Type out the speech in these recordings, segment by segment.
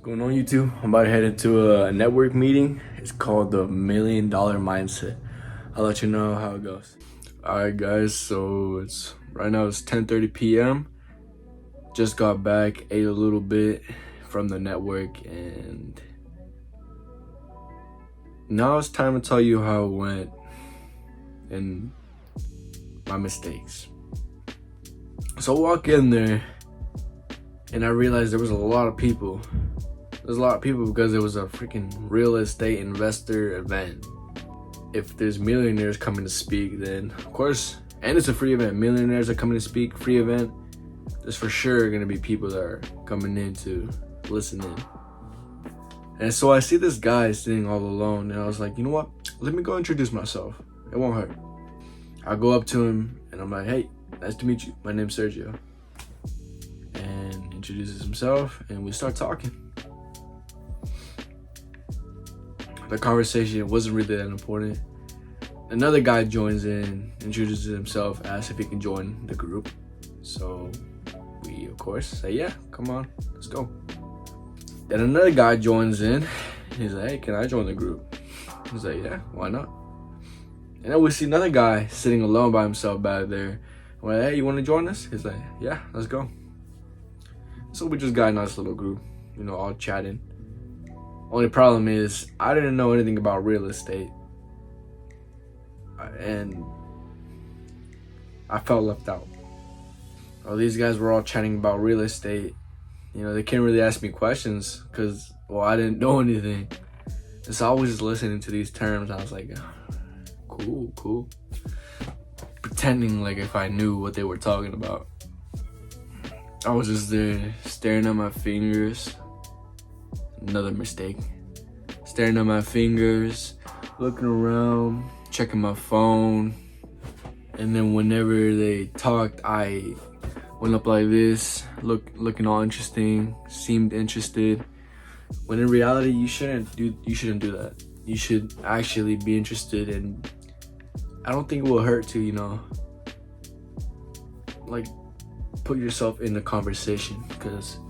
Going on YouTube? I'm about to head into a network meeting. It's called the $1 Million Mindset. I'll let you know how it goes. Alright guys, so right now it's 10:30 p.m. Just got back, ate a little bit from the network, and now it's time to tell you how it went and my mistakes. So I walk in there and I realized there was a lot of people. There's a lot of people because it was a freaking real estate investor event. If there's millionaires coming to speak, then of course, and it's a free event. Millionaires are coming to speak, free event. There's for sure gonna be people that are coming in to listen in. And so I see this guy sitting all alone, and I was like, you know what? Let me go introduce myself. It won't hurt. I go up to him and I'm like, hey, nice to meet you. My name's Sergio. And introduces himself, and we start talking. The conversation wasn't really that important. Another guy joins in, introduces himself, asks if he can join the group. So we, of course, say, yeah, come on, let's go. Then another guy joins in. He's like, hey, can I join the group? He's like, yeah, why not? And then we see another guy sitting alone by himself back there. We're like, hey, you want to join us? He's like, yeah, let's go. So we just got a nice little group, all chatting. Only problem is I didn't know anything about real estate, and I felt left out. Well, these guys were all chatting about real estate. They can't really ask me questions because, I didn't know anything. And so I was just listening to these terms. I was like, cool. Pretending like if I knew what they were talking about. I was just there staring at my fingers. Another mistake. Staring at my fingers, looking around, checking my phone. And then whenever they talked, I went up like this, looking all interesting, seemed interested. When in reality, you shouldn't do that. You should actually be interested, and I don't think it will hurt to, put yourself in the conversation, because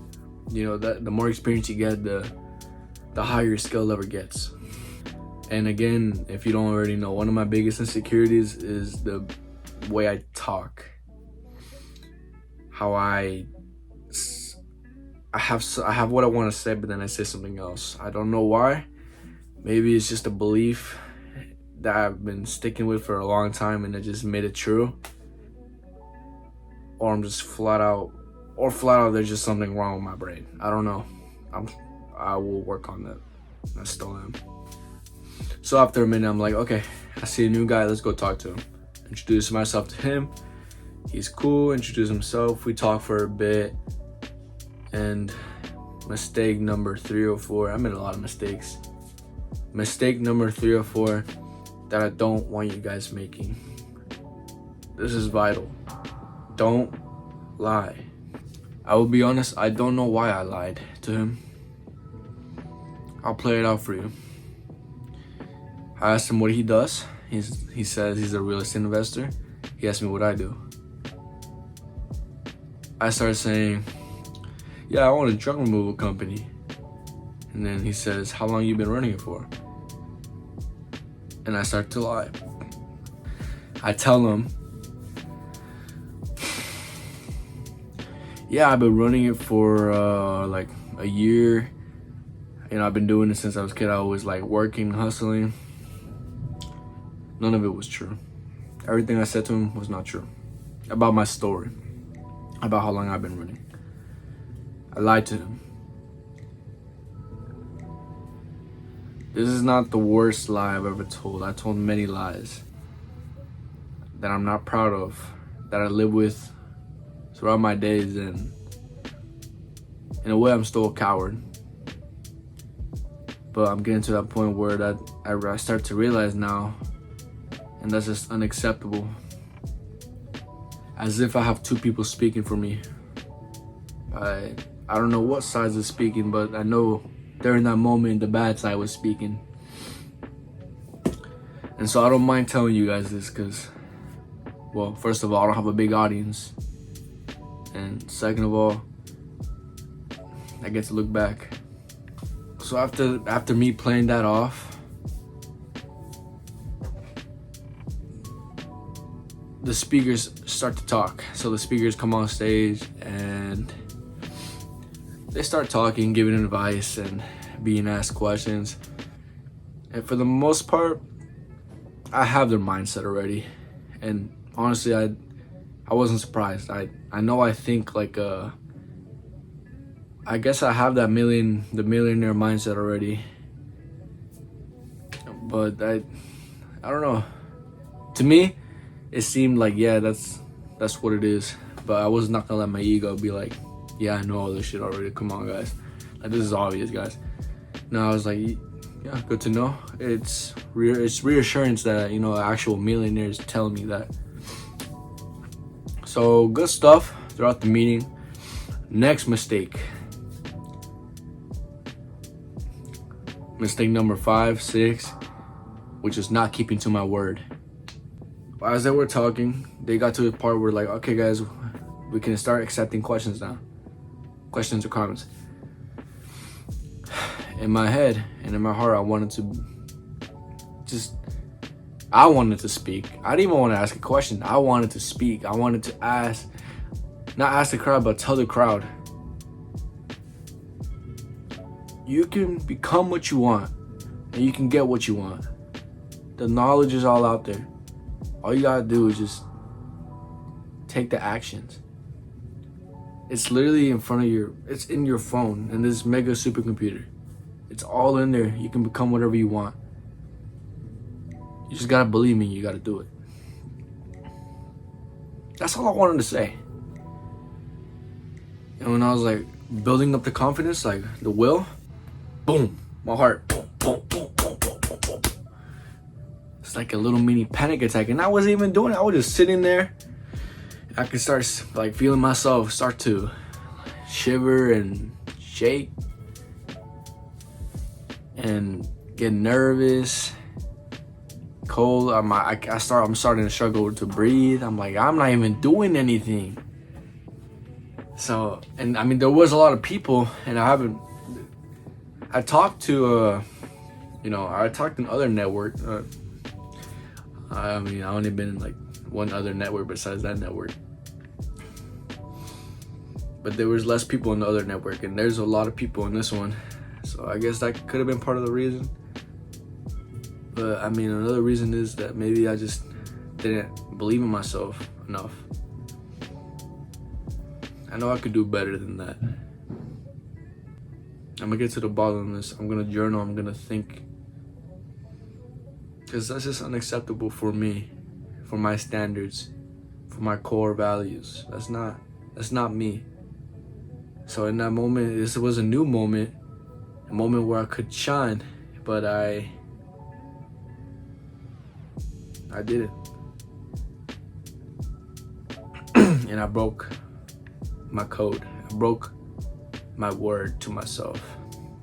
that the more experience you get, the higher your skill level gets. And again, if you don't already know, one of my biggest insecurities is the way I talk. How I have what I want to say, but then I say something else. I don't know why. Maybe it's just a belief that I've been sticking with for a long time, and I just made it true. Or I'm just flat out there's just something wrong with my brain. I don't know. I will work on that. I still am. So after a minute, I'm like, okay, I see a new guy, let's go talk to him. Introduce myself to him. He's cool, introduce himself. We talk for a bit. And mistake number 3 or 4, I made a lot of mistakes. Mistake number 3 or 4 that I don't want you guys making. This is vital. Don't lie. I will be honest, I don't know why I lied to him. I'll play it out for you. I asked him what he does. He says he's a real estate investor. He asked me what I do. I started saying, yeah, I own a drug removal company. And then he says, how long you been running it for? And I start to lie. I tell him, yeah, I've been running it for like a year. I've been doing it since I was a kid. I was like working, hustling. None of it was true. Everything I said to him was not true. About my story. About how long I've been running. I lied to him. This is not the worst lie I've ever told. I told many lies that I'm not proud of, that I live with throughout my days, and in a way I'm still a coward. But I'm getting to that point where I start to realize now, and that's just unacceptable. As if I have 2 people speaking for me. I don't know what side is speaking, but I know during that moment the bad side was speaking. And so I don't mind telling you guys this because, first of all, I don't have a big audience. And second of all, I get to look back So after me playing that off, the speakers start to talk. So the speakers come on stage and they start talking, giving advice and being asked questions. And for the most part, I have their mindset already. And honestly, I wasn't surprised. I know I think like I guess I have that the millionaire mindset already. But I don't know. To me, it seemed like, yeah, that's what it is. But I was not gonna let my ego be like, yeah, I know all this shit already. Come on, guys. Like, this is obvious, guys. No, I was like, yeah, good to know. It's reassurance that, you know, actual millionaires telling me that. So good stuff throughout the meeting. Next mistake. Mistake number 5, 6, which is not keeping to my word. As they were talking, they got to the part where like, okay guys, we can start accepting questions now. Questions or comments. In my head and in my heart, I wanted to speak. I didn't even want to ask a question. I wanted to speak. I wanted to not ask the crowd, but tell the crowd. You can become what you want, and you can get what you want. The knowledge is all out there. All you gotta do is just take the actions. It's literally in front of it's in your phone, and this mega supercomputer. It's all in there. You can become whatever you want. You just gotta believe me, you gotta do it. That's all I wanted to say. And when I was like building up the confidence, like the will, boom, my heart, boom, boom, boom, boom, boom, boom, boom. It's like a little mini panic attack, and I wasn't even doing it. I was just sitting there. I could start like feeling myself start to shiver and shake and get nervous, cold. I'm starting to struggle to breathe. I'm like, I'm not even doing anything. So, and I mean, there was a lot of people, and I talked to I talked in other network. I mean, I only been in like one other network besides that network. But there was less people in the other network, and there's a lot of people in this one. So I guess that could have been part of the reason. But I mean, another reason is that maybe I just didn't believe in myself enough. I know I could do better than that. I'm gonna get to the bottom of this. I'm gonna journal, I'm gonna think. Because that's just unacceptable for me, for my standards, for my core values. That's not me. So in that moment, this was a new moment, a moment where I could shine, but I didn't. And I broke my code. I broke my word to myself.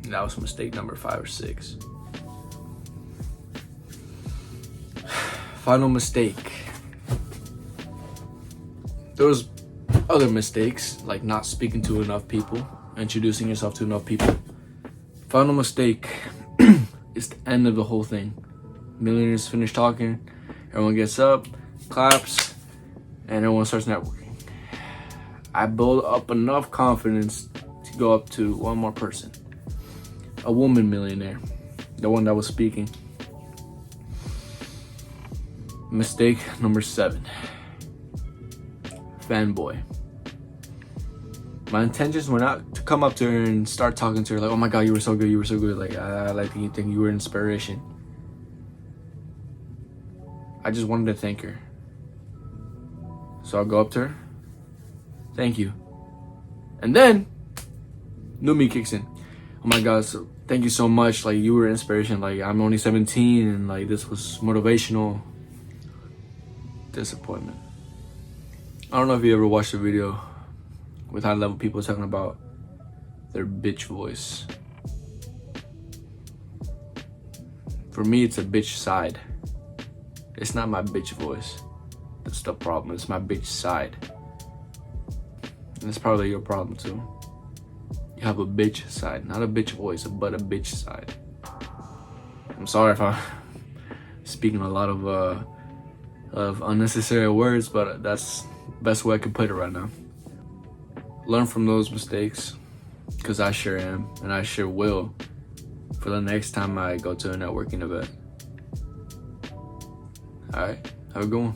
And that was mistake number 5 or 6. Final mistake. There was other mistakes, like not speaking to enough people, introducing yourself to enough people. Final mistake is the end of the whole thing. Millionaires finish talking, everyone gets up, claps, and everyone starts networking. I built up enough confidence to go up to one more person. A woman millionaire, the one that was speaking. Mistake number 7. Fanboy. My intentions were not to come up to her and start talking to her like, oh my god, you were so good, you were so good. Like, I like you think you were inspiration. I just wanted to thank her. So I'll go up to her. Thank you. And then, new me kicks in. Oh my god, so thank you so much. Like, you were inspiration. Like, I'm only 17 and like this was motivational. Disappointment. I don't know if you ever watched a video with high level people talking about their bitch voice. For me, it's a bitch side. It's not my bitch voice. That's the problem. It's my bitch side. And it's probably your problem too. You have a bitch side, not a bitch voice, but a bitch side. I'm sorry if I'm speaking a lot of unnecessary words, but that's the best way I can put it right now. Learn from those mistakes, because I sure am, and I sure will for the next time I go to a networking event. All right, have a good one.